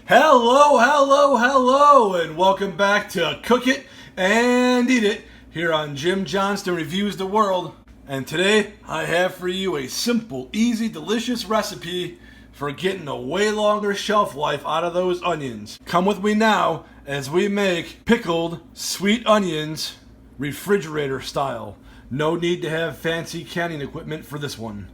Hello, and welcome back to Cook It and Eat It here on Jim Johnston Reviews the World. And today I have for you a simple, easy, delicious recipe for getting a way longer shelf life out of those onions. Come with me now as we make pickled sweet onions refrigerator style. No need to have fancy canning equipment for this one.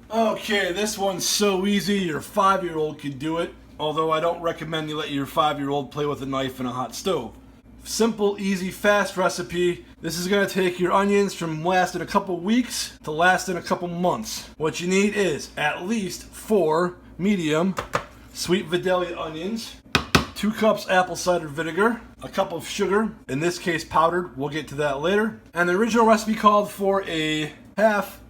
Okay, this one's so easy your 5-year-old could do it, although I don't recommend you let your 5-year-old play with a knife in a hot stove. Simple, easy, fast recipe. This is going to take your onions from lasting a couple weeks to lasting a couple months. What you need is at least 4 medium sweet Vidalia onions, 2 cups apple cider vinegar, a cup of sugar, in this case powdered, we'll get to that later. And the original recipe called for a half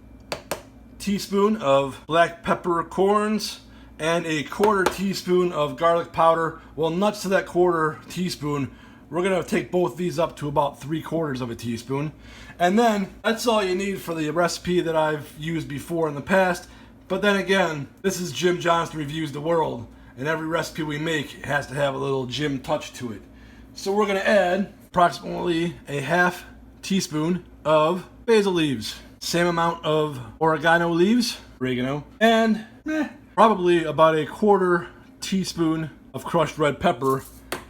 teaspoon of black peppercorns and a 1/4 teaspoon of garlic powder. Well, nuts to that 1/4 teaspoon. We're gonna take both these up to about 3/4 of a teaspoon. And then that's all you need for the recipe that I've used before in the past. But then again, this is Jim Johnston Reviews the World, and every recipe we make has to have a little Jim touch to it. So we're gonna add approximately a half teaspoon of basil leaves, same amount of oregano leaves, and probably about a 1/4 teaspoon of crushed red pepper,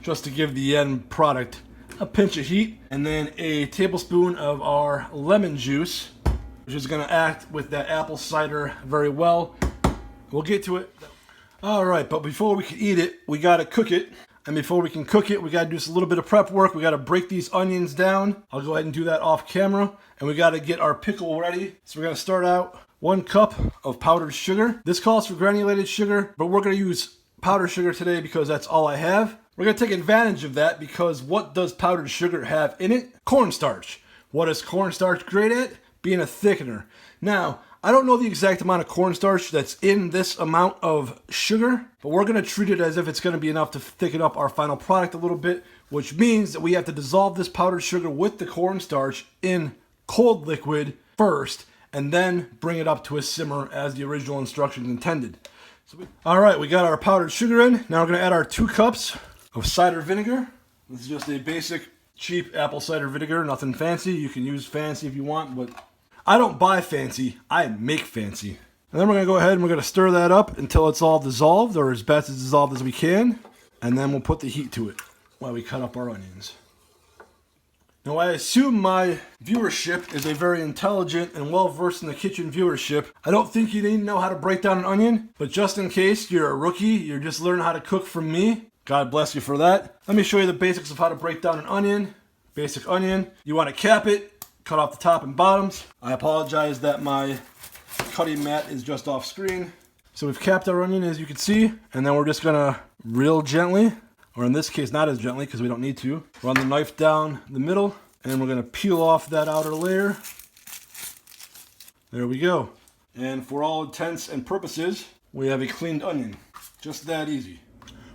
just to give the end product a pinch of heat, and then a tablespoon of our lemon juice, which is going to act with that apple cider very well. We'll get to it. Alright, but before we can eat it, we got to cook it. And before we can cook it, we got to do just a little bit of prep work. We got to break these onions down. I'll go ahead and do that off camera. And we got to get our pickle ready. So we're going to start out 1 cup of powdered sugar. This calls for granulated sugar, but we're going to use powdered sugar today because that's all I have. We're going to take advantage of that because what does powdered sugar have in it? Cornstarch. What is cornstarch great at? Being a thickener. Now, I don't know the exact amount of cornstarch that's in this amount of sugar, but we're going to treat it as if it's going to be enough to thicken up our final product a little bit, which means that we have to dissolve this powdered sugar with the cornstarch in cold liquid first, and then bring it up to a simmer as the original instructions intended. Alright, we got our powdered sugar in. Now we're going to add our 2 cups of cider vinegar. This is just a basic, cheap apple cider vinegar, nothing fancy. You can use fancy if you want, but I don't buy fancy, I make fancy. And then we're going to go ahead and we're going to stir that up until it's all dissolved, or as best as dissolved as we can. And then we'll put the heat to it while we cut up our onions. Now, I assume my viewership is a very intelligent and well-versed in the kitchen viewership. I don't think you need to know how to break down an onion, but just in case you're a rookie, you're just learning how to cook from me, God bless you for that. Let me show you the basics of how to break down an onion. Basic onion. You want to cap it, cut off the top and bottoms. I apologize that my cutting mat is just off screen. So we've capped our onion, as you can see, and then we're just gonna real gently, or in this case not as gently because we don't need to, run the knife down the middle, and we're gonna peel off that outer layer. There we go. And for all intents and purposes, we have a cleaned onion. Just that easy.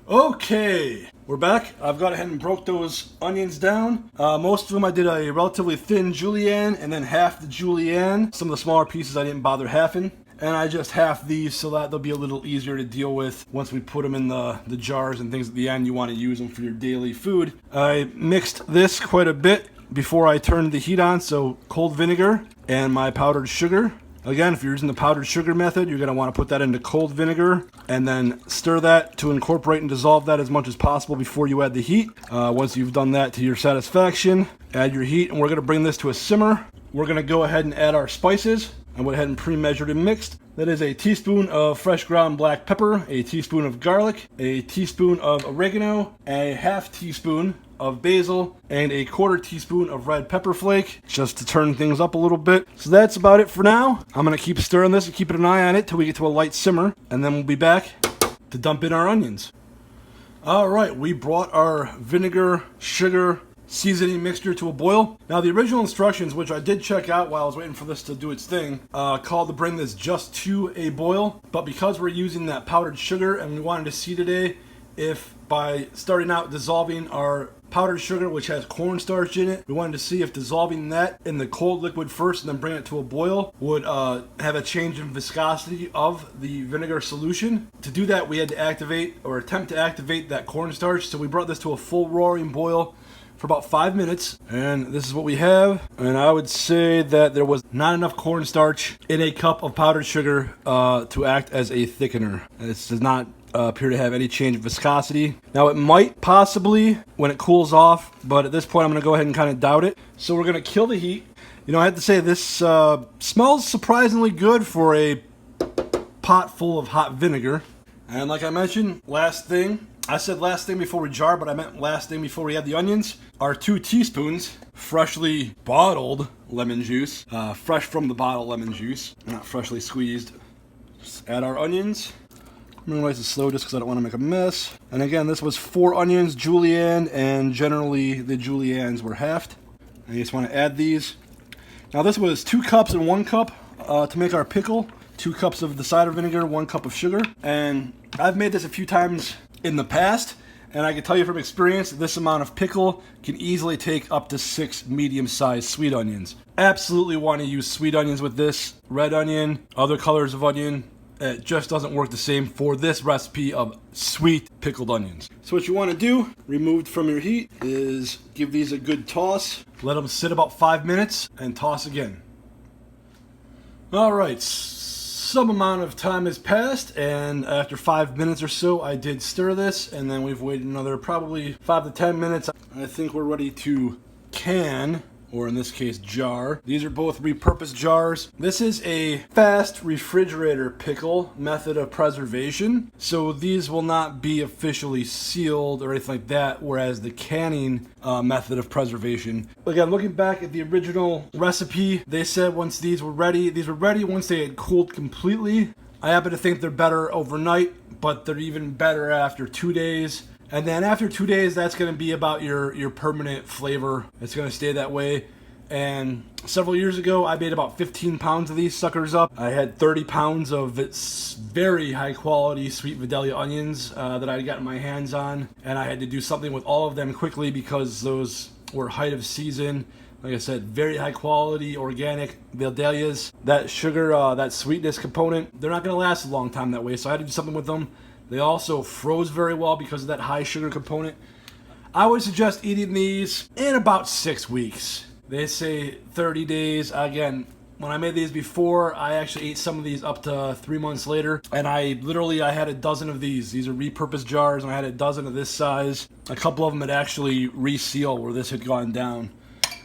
Okay, we're back. I've gone ahead and broke those onions down. Most of them I did a relatively thin julienne and then half the julienne. Some of the smaller pieces I didn't bother halving. And I just half these so that they'll be a little easier to deal with once we put them in the jars and things at the end. You want to use them for your daily food. I mixed this quite a bit before I turned the heat on, so cold vinegar and my powdered sugar. Again, if you're using the powdered sugar method, you're going to want to put that into cold vinegar and then stir that to incorporate and dissolve that as much as possible before you add the heat. Once you've done that to your satisfaction, add your heat, and we're going to bring this to a simmer. We're going to go ahead and add our spices. I went ahead and pre-measured and mixed. That is a teaspoon of fresh ground black pepper, a teaspoon of garlic, a teaspoon of oregano, a half teaspoon of basil, and a 1/4 teaspoon of red pepper flake, just to turn things up a little bit. So that's about it for now. I'm going to keep stirring this and keeping an eye on it till we get to a light simmer, and then we'll be back to dump in our onions. Alright, we brought our vinegar, sugar, seasoning mixture to a boil. Now the original instructions, which I did check out while I was waiting for this to do its thing, called to bring this just to a boil, but because we're using that powdered sugar and we wanted to see today if by starting out dissolving our powdered sugar, which has cornstarch in it. We wanted to see if dissolving that in the cold liquid first and then bring it to a boil would have a change in viscosity of the vinegar solution. To do that, we had to activate or attempt to activate that cornstarch. So we brought this to a full roaring boil for about 5 minutes, and this is what we have. And I would say that there was not enough cornstarch in a cup of powdered sugar to act as a thickener. This does not appear to have any change in viscosity. Now it might possibly when it cools off, but at this point I'm going to go ahead and kind of doubt it. So we're going to kill the heat. You know, I have to say this smells surprisingly good for a pot full of hot vinegar. And like I mentioned, last thing, I said last thing before we jar, but I meant last thing before we add the onions, are 2 teaspoons freshly bottled lemon juice, fresh from the bottle lemon juice, not freshly squeezed. Just add our onions. I'm gonna nice and slow just because I don't want to make a mess. And again, this was 4 onions, julienne, and generally the juliennes were halved. And you just want to add these. Now this was 2 cups and 1 cup to make our pickle. 2 cups of the cider vinegar, 1 cup of sugar. And I've made this a few times in the past, and I can tell you from experience, this amount of pickle can easily take up to 6 medium-sized sweet onions. Absolutely want to use sweet onions with this. Red onion, other colors of onion, it just doesn't work the same for this recipe of sweet pickled onions. So what you want to do, removed from your heat, is give these a good toss. Let them sit about 5 minutes and toss again. Alright, some amount of time has passed, and after 5 minutes or so I did stir this, and then we've waited another probably 5 to 10 minutes. I think we're ready to can, or in this case jar. These are both repurposed jars. This is a fast refrigerator pickle method of preservation, so these will not be officially sealed or anything like that, whereas the canning method of preservation. Again, looking back at the original recipe, they said once these were ready once they had cooled completely. I happen to think they're better overnight, but they're even better after 2 days. And then after 2 days, that's going to be about your permanent flavor. It's going to stay that way. And several years ago, I made about 15 pounds of these suckers up. I had 30 pounds of its very high quality sweet Vidalia onions that I got my hands on. And I had to do something with all of them quickly because those were height of season. Like I said, very high quality organic Vidalias. That sugar, that sweetness component, they're not going to last a long time that way. So I had to do something with them. They also froze very well because of that high sugar component. I would suggest eating these in about 6 weeks. They say 30 days. Again, when I made these before, I actually ate some of these up to 3 months later. And I had a dozen of these. These are repurposed jars, and I had a dozen of this size. A couple of them had actually resealed where this had gone down.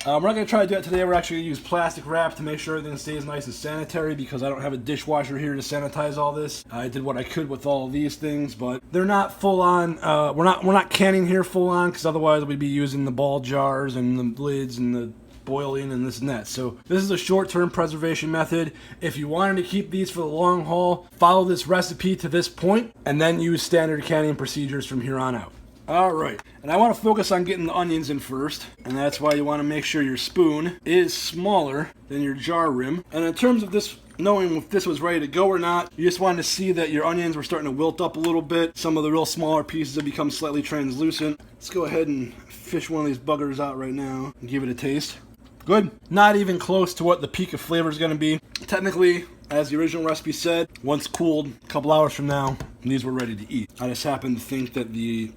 We're not going to try to do that today. We're actually going to use plastic wrap to make sure everything stays nice and sanitary because I don't have a dishwasher here to sanitize all this. I did what I could with all of these things, but they're not full on. We're not canning here full on because otherwise we'd be using the ball jars and the lids and the boiling and this and that. So this is a short-term preservation method. If you wanted to keep these for the long haul, follow this recipe to this point and then use standard canning procedures from here on out. Alright, and I want to focus on getting the onions in first, and that's why you want to make sure your spoon is smaller than your jar rim. And in terms of this, knowing if this was ready to go or not, you just wanted to see that your onions were starting to wilt up a little bit. Some of the real smaller pieces have become slightly translucent. Let's go ahead and fish one of these buggers out right now and give it a taste. Good. Not even close to what the peak of flavor is going to be. Technically, as the original recipe said, once cooled, a couple hours from now, these were ready to eat. I just happen to think that the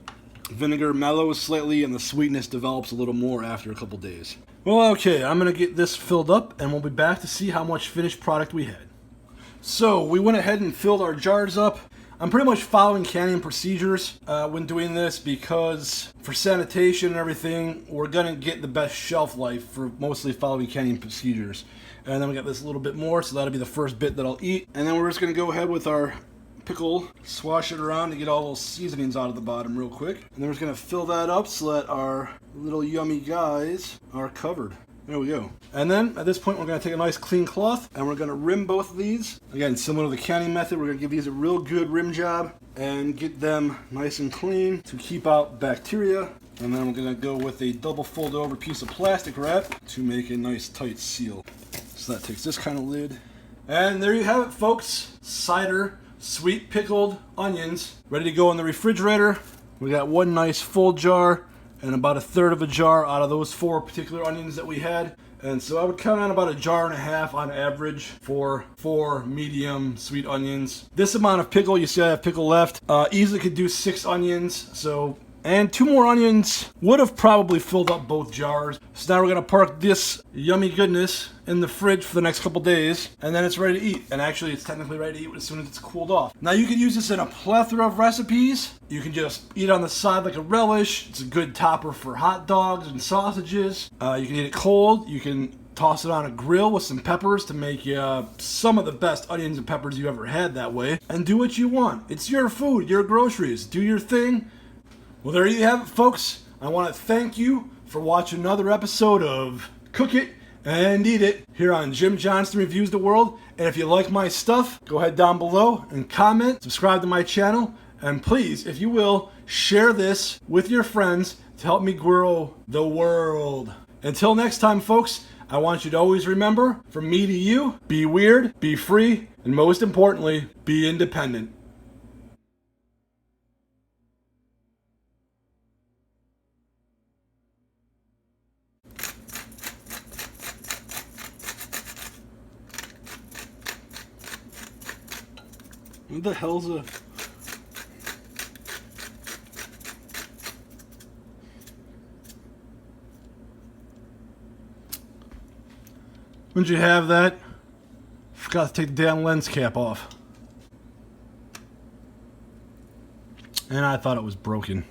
vinegar mellows slightly and the sweetness develops a little more after a couple days. Well, okay, I'm going to get this filled up and we'll be back to see how much finished product we had. So we went ahead and filled our jars up. I'm pretty much following canning procedures when doing this because for sanitation and everything, we're going to get the best shelf life for mostly following canning procedures. And then we got this a little bit more, so that'll be the first bit that I'll eat. And then we're just going to go ahead with our pickle, swash it around to get all those seasonings out of the bottom real quick. And then we're just going to fill that up so that our little yummy guys are covered. There we go. And then at this point we're going to take a nice clean cloth and we're going to rim both of these. Again, similar to the canning method, we're going to give these a real good rim job and get them nice and clean to keep out bacteria. And then we're going to go with a double fold over piece of plastic wrap to make a nice tight seal. So that takes this kind of lid. And there you have it, folks. Cider sweet pickled onions ready to go in the refrigerator. We got one nice full jar and about 1/3 of a jar out of those 4 particular onions that we had. And so I would count on about 1.5 jars on average for 4 medium sweet onions. This amount of pickle, you see I have pickle left, easily could do 6 onions. And 2 more onions would have probably filled up both jars. So now we're gonna park this yummy goodness in the fridge for the next couple days, and then it's ready to eat. And actually it's technically ready to eat as soon as it's cooled off. Now you can use this in a plethora of recipes. You can just eat on the side like a relish. It's a good topper for hot dogs and sausages. You can eat it cold. You can toss it on a grill with some peppers to make some of the best onions and peppers you ever had that way. And do what you want. It's your food, your groceries. Do your thing. Well, there you have it, folks. I want to thank you for watching another episode of Cook It and Eat It here on Jim Johnston Reviews the World. And if you like my stuff, go ahead down below and comment, subscribe to my channel, and please, if you will, share this with your friends to help me grow the world. Until next time, folks, I want you to always remember, from me to you, be weird, be free, and most importantly, be independent. What the hell's a... When'd you have that? Forgot to take the damn lens cap off. And I thought it was broken.